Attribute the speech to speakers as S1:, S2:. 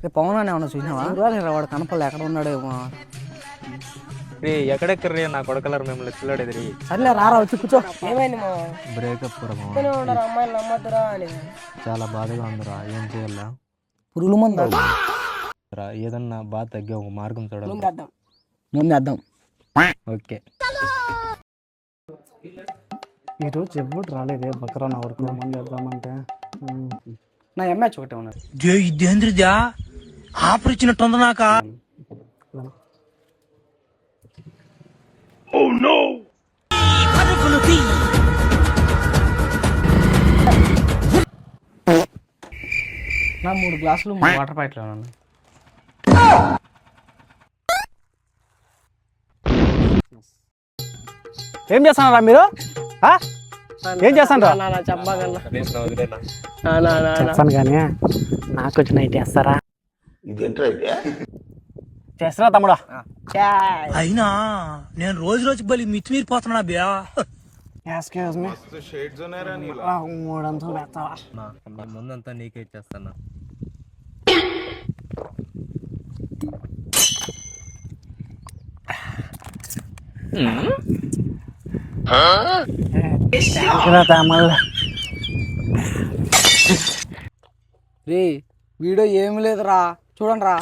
S1: రేపు పవన్ అని ఏమన్నా చూసినావా వాడు కనపడలే ఎక్కడ ఉన్నాడేమో.
S2: రే ఎక్కడెక్కర్రే నా కొడకలర్ మిమ్మల్ని పిల్లడేది.
S1: సర్లే రారా వచ్చి కూర్చో.
S3: ఏమైంది మా
S2: బ్రేకప్
S3: ఉండరు అమ్మాయిలు నమ్మద్దురా అని
S2: చాలా బాధగా ఉందిరా. ఏం చేయాలా?
S1: పురుగుల మందు
S2: ఏదన్నా బాధ తగ్గే ఒక మార్గం చూడాలి.
S1: ముందు వేద్దాం.
S2: ఓకే.
S1: ఈరోజు ఎప్పుడు రాలేదే బకరా నా వరకు మంది వేద్దామంటే. నా ఎంఎచ్ ఒకటే ఉన్నది.
S4: ఇదేంద్రిదా ఆఫర్ ఇచ్చినట్టుంది నాక.
S1: నా 3 గ్లాసులు వాటర్ ప్యాకెట్లో ఉన్నాయి. ఏం చేస్తున్నారా మీరు? ఏం చేస్తాను చెప్పాను కానీ నాకు వచ్చిన అయితే చేస్తారా? చేస్తారా తమ్ముడా?
S4: అయినా నేను రోజు రోజు బలి మితిమీరిపోతున్నా బ్యా.
S1: 300 పెడతావా?
S2: ముందంతా నీకే ఇచ్చేస్తాను.
S1: రే వీడియో ఏమి లేదురా చూడండి రా.